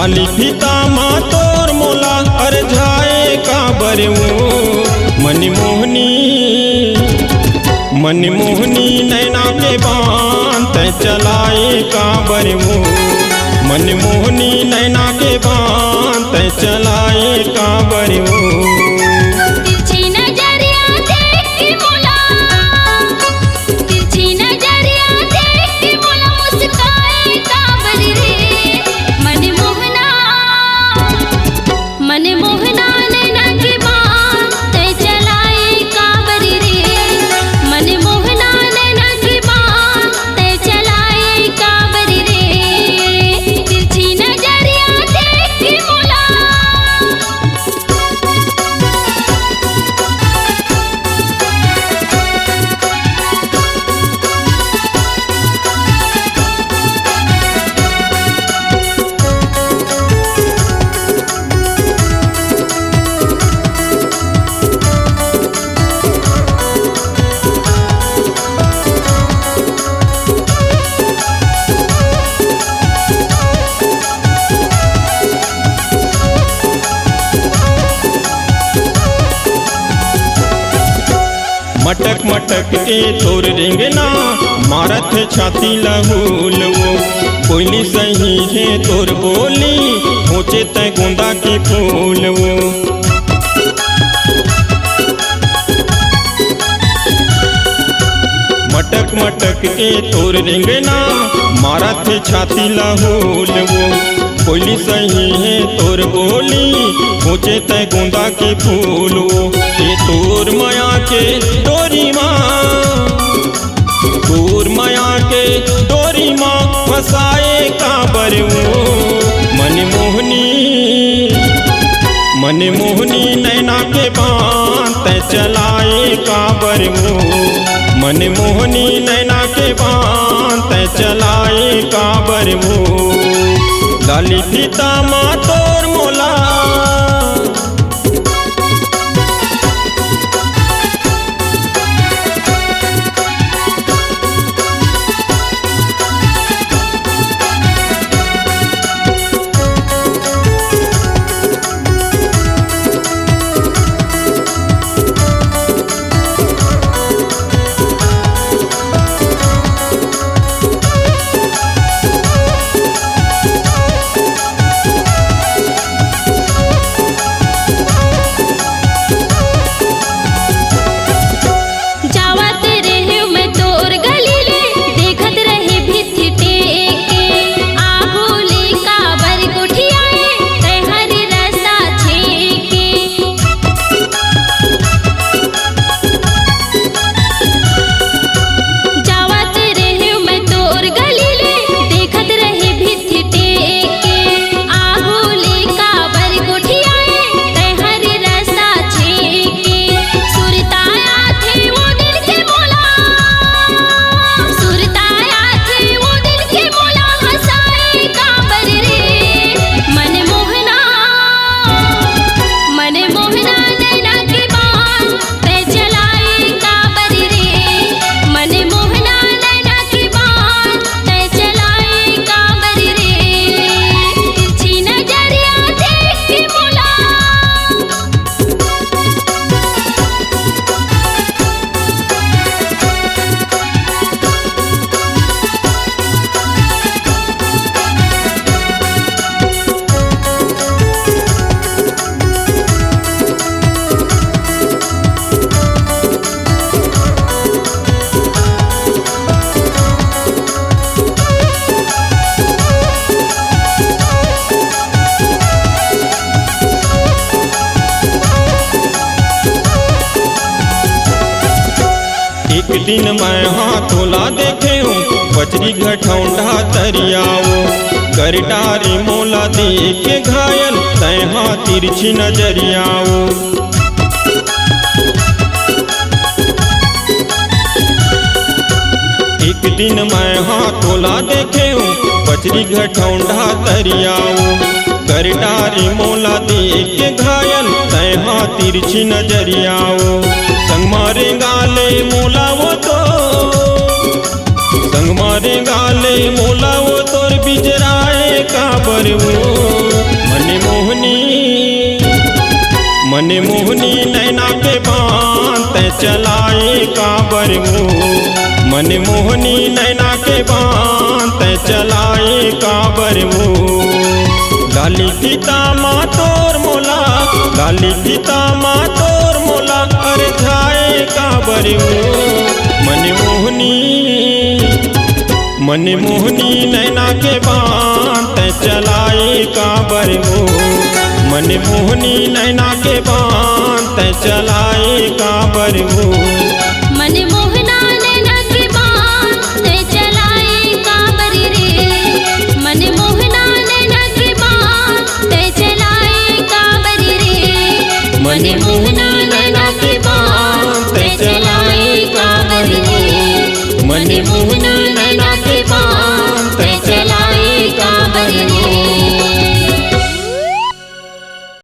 लाली फीता मा तोर मोला अर जाए का बरवो मनमोहनी नैना के बांत चलाए का बरवो मनमोहनी नैना के बांत चलाए का बरवो। मटक मटक के तोर रेंगना मारत छाती लहूल वो कोयली सही है तोर बोली होचे तय गोंदा के फूल वो। मटक मटक के तोर रेंगना मारत छाती लहूल वो कोयली सही है तोर बोली होचे तय गोंदा के फूल वो। ये तोर माया के डोरी माँ फसाए का बरवो मनमोहनी नैना के बांत चलाए का बरवो मनमोहनी नैना के बांत चलाए का बरवो। लाली फीता मा तोर मोला एक दिन मैं हाथोला देखे हूँ बजरी घटौंडा तरियाओ कर डारी मोला देख के घायल तैहा तिरछी नजरियाओ। एक दिन मैं हाथोला देखे हूँ बजरी घटौंडा तरियाओ कर डारी मोला देख के घायल तैहा तिरछी नजरियाओ। संग मारे गाले मोला वो तो संग मारे गाले मोला वो तोर बिजराए काबर वो मन मोहनी नैना के बान तै चलाए काबर वो मन मोहनी नैना के बान तै चलाए काबर वो गाली गीता माँ तोर मोला गाली गीता माँ तोर मोला अरे जाए काबर वो मन मोहनी नैना के बान तै चलाए काबर वो मन मोहनी नैना के बान तै चलाए काबर वो।